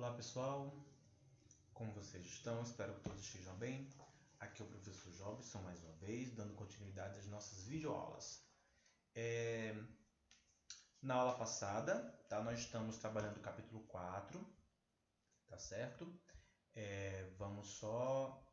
Olá pessoal, como vocês estão? Espero que todos estejam bem. Aqui é o professor Jobson mais uma vez, dando continuidade às nossas videoaulas. Na aula passada, tá, nós estamos trabalhando o capítulo 4, tá certo? Vamos só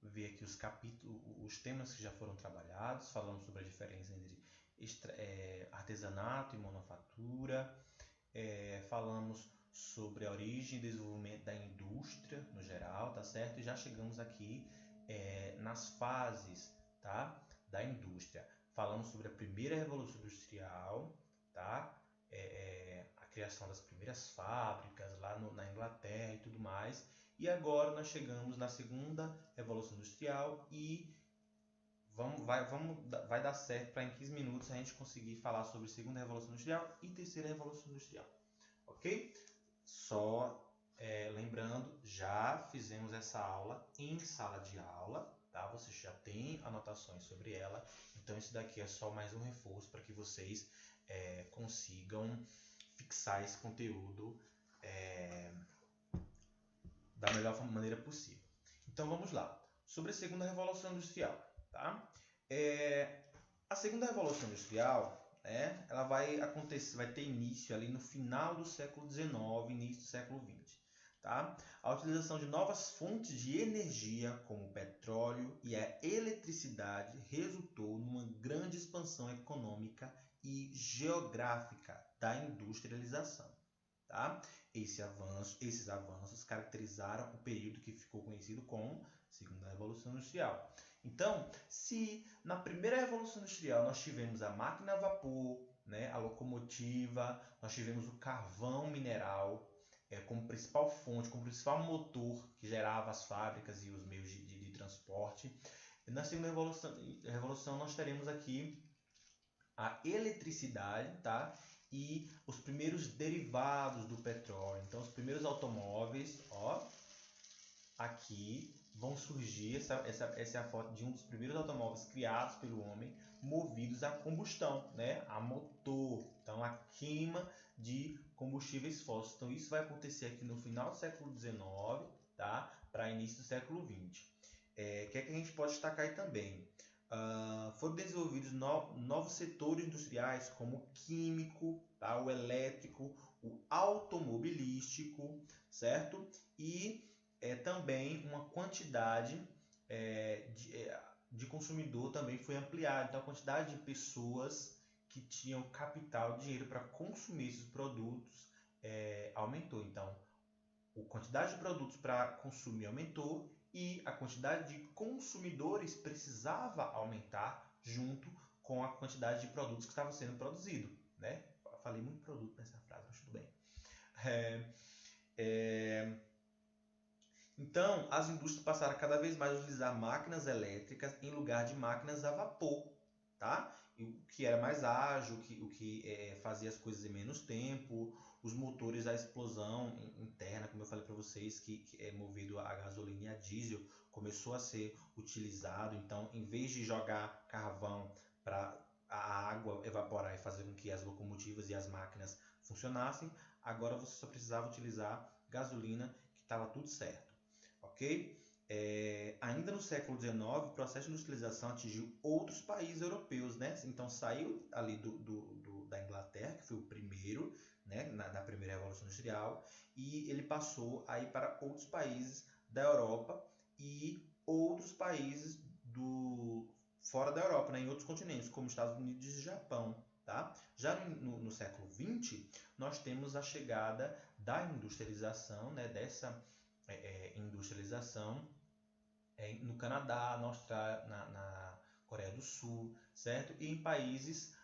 ver aqui os temas que já foram trabalhados, falando sobre a diferença entre artesanato e manufatura, falamos sobre a origem e desenvolvimento da indústria no geral, tá certo? E já chegamos aqui nas fases, tá, da indústria. Falamos sobre a primeira revolução industrial, tá? A criação das primeiras fábricas lá na Inglaterra e tudo mais. E agora nós chegamos na segunda revolução industrial e vai dar certo para em 15 minutos a gente conseguir falar sobre segunda revolução industrial e terceira revolução industrial. Ok? Só lembrando, já fizemos essa aula em sala de aula, tá? Você já tem anotações sobre ela, então isso daqui é só mais um reforço para que vocês consigam fixar esse conteúdo da melhor maneira possível. Então vamos lá, sobre a segunda revolução industrial, tá? A segunda revolução industrial, ela vai ter início ali no final do século XIX, início do século XX. Tá? A utilização de novas fontes de energia, como o petróleo e a eletricidade, resultou numa grande expansão econômica e geográfica da industrialização. Tá? Esses avanços caracterizaram o período que ficou conhecido como Segunda Revolução Industrial. Então, se na primeira Revolução Industrial nós tivemos a máquina a vapor, né, a locomotiva, nós tivemos o carvão mineral como principal fonte, como principal motor que gerava as fábricas e os meios de transporte. Na segunda revolução nós teremos aqui a eletricidade, tá? E os primeiros derivados do petróleo. Então, os primeiros automóveis, aqui vão surgir, essa é a foto de um dos primeiros automóveis criados pelo homem, movidos a combustão, né? A motor, então a queima de combustíveis fósseis. Então, isso vai acontecer aqui no final do século XIX, tá? Para início do século XX. O que é que a gente pode destacar aí também? Foram desenvolvidos novos setores industriais, como o químico, tá? O elétrico, o automobilístico, certo? E também uma quantidade de consumidor também foi ampliada. Então, a quantidade de pessoas que tinham capital, dinheiro para consumir esses produtos aumentou. Então, a quantidade de produtos para consumir aumentou e a quantidade de consumidores precisava aumentar junto com a quantidade de produtos que estavam sendo produzidos, né? Falei muito produto nessa frase, mas tudo bem. Então, as indústrias passaram cada vez mais a utilizar máquinas elétricas em lugar de máquinas a vapor, tá? O que era mais ágil, o que fazia as coisas em menos tempo, os motores a explosão interna, como eu falei para vocês, que é movido a gasolina e a diesel, começou a ser utilizado. Então, em vez de jogar carvão para a água evaporar e fazer com que as locomotivas e as máquinas funcionassem, agora você só precisava utilizar gasolina, que estava tudo certo. Ok? Ainda no século XIX, o processo de industrialização atingiu outros países europeus, né? Então saiu ali da Inglaterra, que foi o primeiro, né, na primeira Revolução Industrial, e ele passou aí para outros países da Europa e outros países fora da Europa, né, em outros continentes, como Estados Unidos e Japão. Tá? Já no século XX, nós temos a chegada da industrialização, né, dessa industrialização no Canadá, na Austrália, na Coreia do Sul, certo? E em países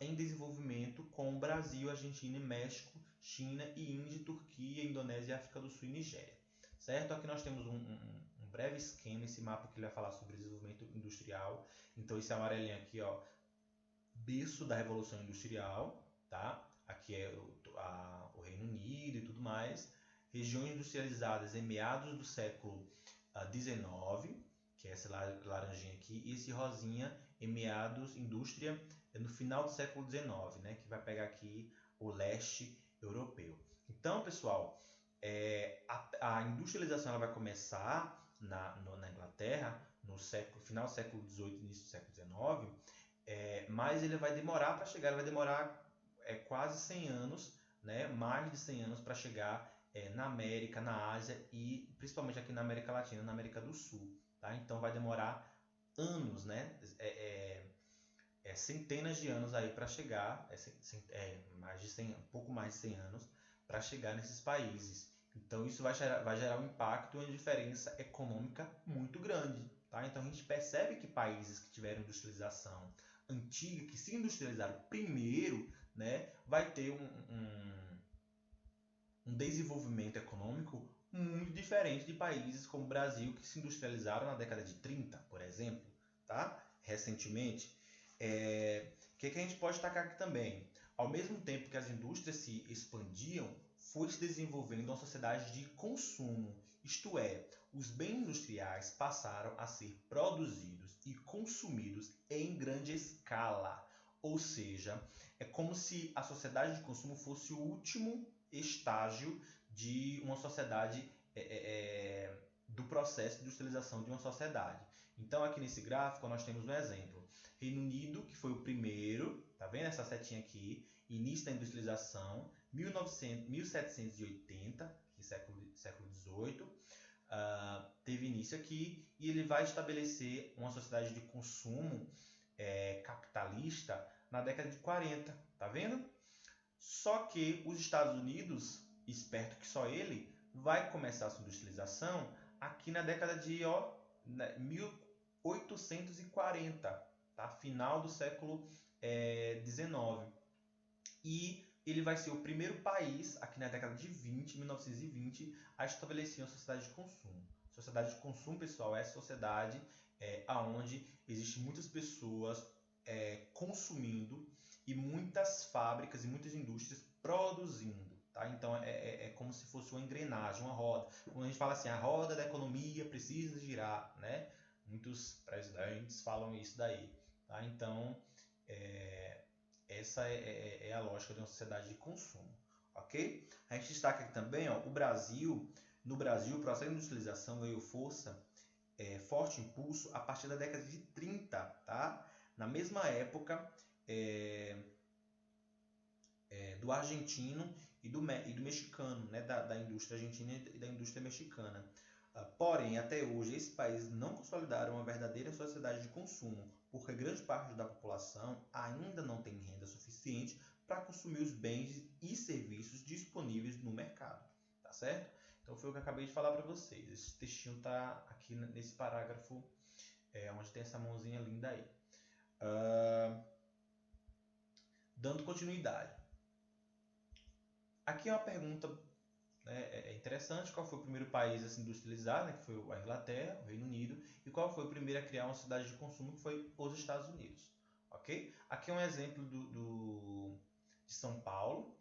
em desenvolvimento como Brasil, Argentina e México, China e Índia, Turquia, Indonésia, África do Sul e Nigéria, certo? Aqui nós temos um breve esquema, esse mapa que ele vai falar sobre desenvolvimento industrial. Então esse amarelinho aqui, berço da Revolução Industrial, tá? Aqui é o Reino Unido e tudo mais. Regiões industrializadas em meados do século XIX, que é essa laranjinha aqui, e esse rosinha em meados, indústria, no final do século XIX, né, que vai pegar aqui o leste europeu. Então, pessoal, A industrialização ela vai começar na Inglaterra no final do século XVIII, início do século XIX, mas ele vai demorar para chegar, ele vai demorar quase 100 anos, né, mais de 100 anos para chegar na América, na Ásia e principalmente aqui na América Latina, na América do Sul. Tá? Então vai demorar anos, né, centenas de anos aí para chegar, mais de 100, um pouco mais de 100 anos para chegar nesses países. Então isso vai gerar um impacto e uma diferença econômica muito grande. Tá? Então a gente percebe que países que tiveram industrialização antiga, que se industrializaram primeiro, né, vai ter um desenvolvimento econômico muito diferente de países como o Brasil, que se industrializaram na década de 30, por exemplo, tá? Recentemente. Que a gente pode destacar aqui também? Ao mesmo tempo que as indústrias se expandiam, foi se desenvolvendo uma sociedade de consumo, isto é, os bens industriais passaram a ser produzidos e consumidos em grande escala. Ou seja, é como se a sociedade de consumo fosse o último estágio de uma sociedade, do processo de industrialização de uma sociedade. Então, aqui nesse gráfico, nós temos um exemplo. Reino Unido, que foi o primeiro, tá vendo essa setinha aqui? Início da industrialização, 1780, século XVIII, teve início aqui e ele vai estabelecer uma sociedade de consumo capitalista na década de 40, tá vendo? Só que os Estados Unidos, esperto que só ele, vai começar a sua industrialização aqui na década de 1840, tá? Final do século XIX. E ele vai ser o primeiro país, aqui na década de 1920, a estabelecer uma sociedade de consumo. Sociedade de consumo, pessoal, é a sociedade onde existem muitas pessoas consumindo e muitas fábricas e muitas indústrias produzindo. Tá? Então, é como se fosse uma engrenagem, uma roda. Quando a gente fala assim, a roda da economia precisa girar, né? Muitos presidentes falam isso daí. Tá? Então, essa é a lógica de uma sociedade de consumo. Ok? A gente destaca aqui também, ó, no Brasil, o processo de industrialização ganhou força, forte impulso a partir da década de 30. Tá? Na mesma época do argentino e do mexicano, né? da indústria argentina e da indústria mexicana. Porém, até hoje, esses países não consolidaram uma verdadeira sociedade de consumo, porque grande parte da população ainda não tem renda suficiente para consumir os bens e serviços disponíveis no mercado. Tá certo? Então, foi o que eu acabei de falar para vocês. Esse textinho está aqui nesse parágrafo, onde tem essa mãozinha linda aí. Dando continuidade. Aqui é uma pergunta interessante. Qual foi o primeiro país a se industrializar, né, que foi a Inglaterra, o Reino Unido, e qual foi o primeiro a criar uma cidade de consumo, que foi os Estados Unidos. Ok? Aqui é um exemplo de São Paulo.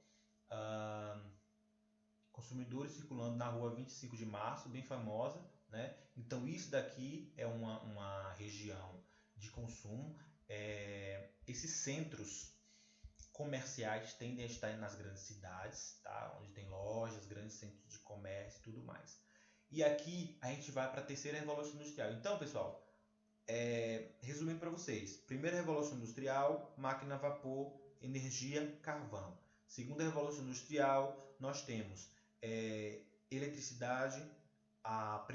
Consumidores circulando na rua 25 de março, bem famosa. Né? Então isso daqui é uma região de consumo. Esses centros comerciais tendem a estar nas grandes cidades, tá? Onde tem lojas, grandes centros de comércio e tudo mais. E aqui a gente vai para a terceira revolução industrial. Então, pessoal, resumindo para vocês: primeira revolução industrial, máquina a vapor, energia, carvão. Segunda revolução industrial, nós temos eletricidade, a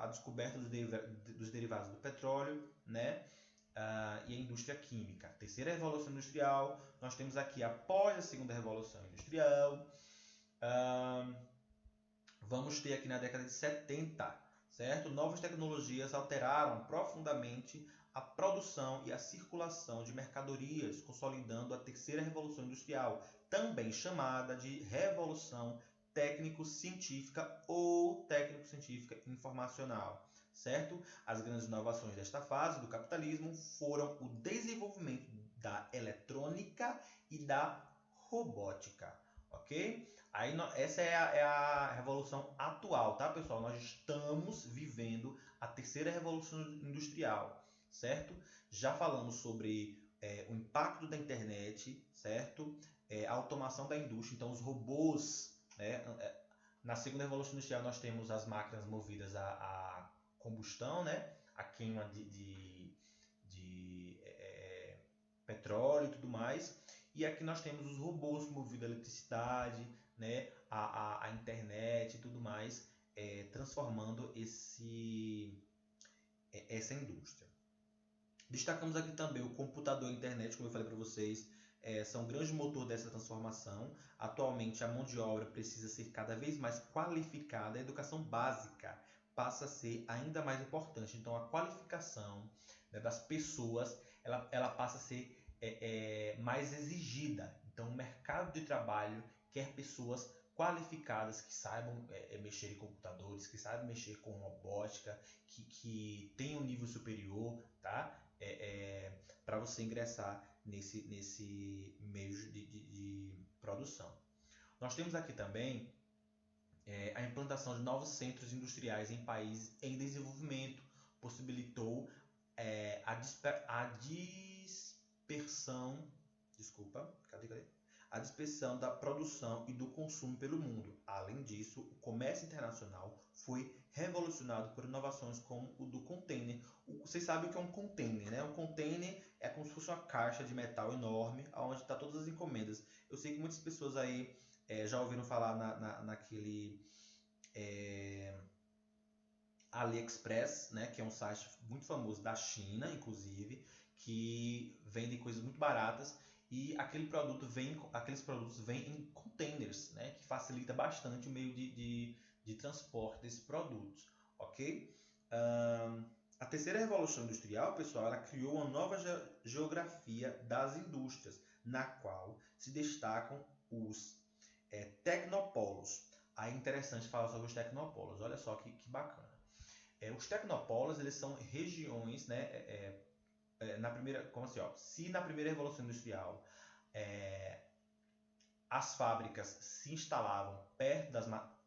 descoberta dos derivados do petróleo, né? E a indústria química. Terceira revolução industrial, nós temos aqui após a segunda revolução industrial, vamos ter aqui na década de 70, certo? Novas tecnologias alteraram profundamente a produção e a circulação de mercadorias, consolidando a terceira revolução industrial, também chamada de revolução técnico-científica ou técnico-científica informacional. Certo? As grandes inovações desta fase do capitalismo foram o desenvolvimento da eletrônica e da robótica, ok? Aí, essa é a revolução atual, tá, pessoal? Nós estamos vivendo a terceira revolução industrial, certo? Já falamos sobre o impacto da internet, certo? A automação da indústria, então os robôs, né? Na segunda revolução industrial nós temos as máquinas movidas a combustão, né? A queima de petróleo e tudo mais. E aqui nós temos os robôs movidos a eletricidade, né? A internet e tudo mais, transformando essa indústria. Destacamos aqui também o computador e a internet, como eu falei para vocês, são um grande motor dessa transformação. Atualmente, a mão de obra precisa ser cada vez mais qualificada, a educação básica passa a ser ainda mais importante. Então, a qualificação, né, das pessoas, ela passa a ser mais exigida. Então, o mercado de trabalho quer pessoas qualificadas que saibam mexer em computadores, que saibam mexer com robótica, que tenham um nível superior, tá? Para você ingressar nesse meio de produção. Nós temos aqui também a implantação de novos centros industriais em países em desenvolvimento, possibilitou a dispersão, a dispersão da produção e do consumo pelo mundo. Além disso, o comércio internacional foi revolucionado por inovações como o do container. Vocês sabem o que é um container, né? Um container é como se fosse uma caixa de metal enorme, onde está todas as encomendas. Eu sei que muitas pessoas aí já ouviram falar naquele AliExpress, né? Que é um site muito famoso da China, inclusive, que vende coisas muito baratas. E aqueles produtos vêm em containers, né, que facilita bastante o meio de transporte desses produtos, ok? A terceira revolução industrial, pessoal, ela criou uma nova geografia das indústrias, na qual se destacam os tecnopolos. Aí é interessante falar sobre os tecnopolos, olha só que bacana. Os tecnopolos, eles são regiões, né, se na primeira revolução industrial as fábricas se instalavam perto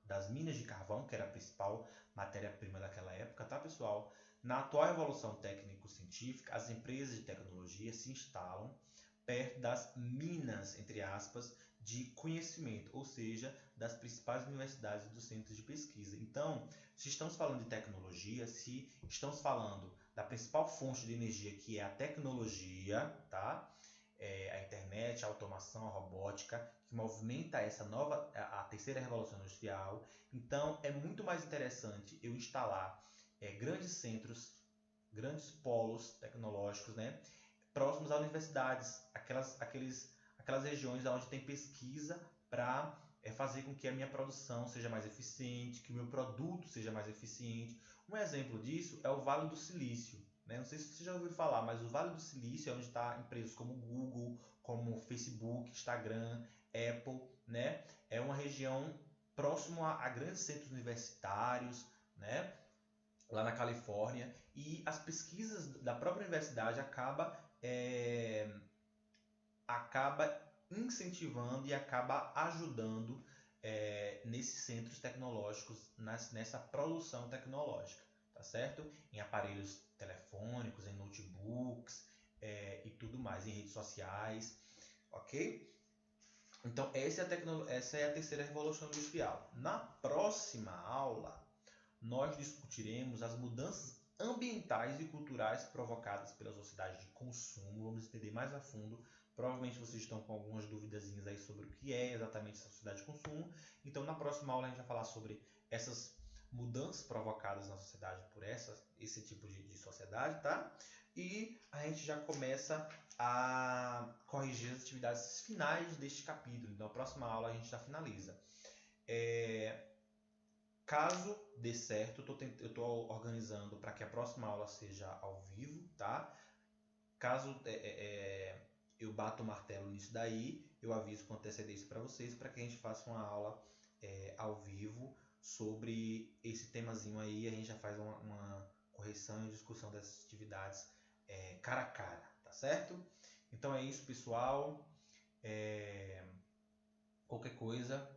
das minas de carvão, que era a principal matéria-prima daquela época, tá, pessoal? Na atual revolução técnico-científica, as empresas de tecnologia se instalam perto das minas, entre aspas, de conhecimento, ou seja, das principais universidades e dos centros de pesquisa. Então, se estamos falando de tecnologia, se estamos falando da principal fonte de energia, que é a tecnologia, tá? A internet, a automação, a robótica, que movimenta a terceira revolução industrial. Então, é muito mais interessante eu instalar grandes centros, grandes polos tecnológicos, né, próximos a universidades, aquelas regiões onde tem pesquisa para fazer com que a minha produção seja mais eficiente, que o meu produto seja mais eficiente. Um exemplo disso é o Vale do Silício, né? Não sei se você já ouviu falar, mas o Vale do Silício é onde está empresas como Google, como Facebook, Instagram, Apple, né? É uma região próximo a grandes centros universitários, né? Lá na Califórnia, e as pesquisas da própria universidade acaba incentivando e acaba ajudando nesses centros tecnológicos, nessa produção tecnológica, tá certo? Em aparelhos telefônicos, em notebooks e tudo mais, em redes sociais, ok? Então essa é a terceira revolução industrial. Na próxima aula, nós discutiremos as mudanças ambientais e culturais provocadas pela sociedade de consumo. Vamos entender mais a fundo. Provavelmente vocês estão com algumas duvidazinhas aí sobre o que é exatamente essa sociedade de consumo. Então, na próxima aula, a gente vai falar sobre essas mudanças provocadas na sociedade por esse tipo de sociedade, tá? E a gente já começa a corrigir as atividades finais deste capítulo. Então, na próxima aula, a gente já finaliza. Caso dê certo, eu estou organizando para que a próxima aula seja ao vivo, tá? Caso eu bata o martelo nisso daí, eu aviso com antecedência para vocês, para que a gente faça uma aula ao vivo sobre esse temazinho aí. A gente já faz uma correção e discussão dessas atividades cara a cara, tá certo? Então é isso, pessoal. Qualquer coisa,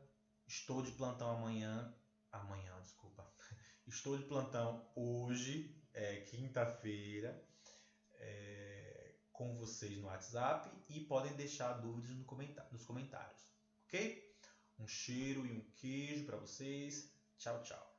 estou de plantão desculpa. Estou de plantão hoje, quinta-feira, com vocês no WhatsApp, e podem deixar dúvidas nos comentários, ok? Um cheiro e um queijo para vocês. Tchau, tchau.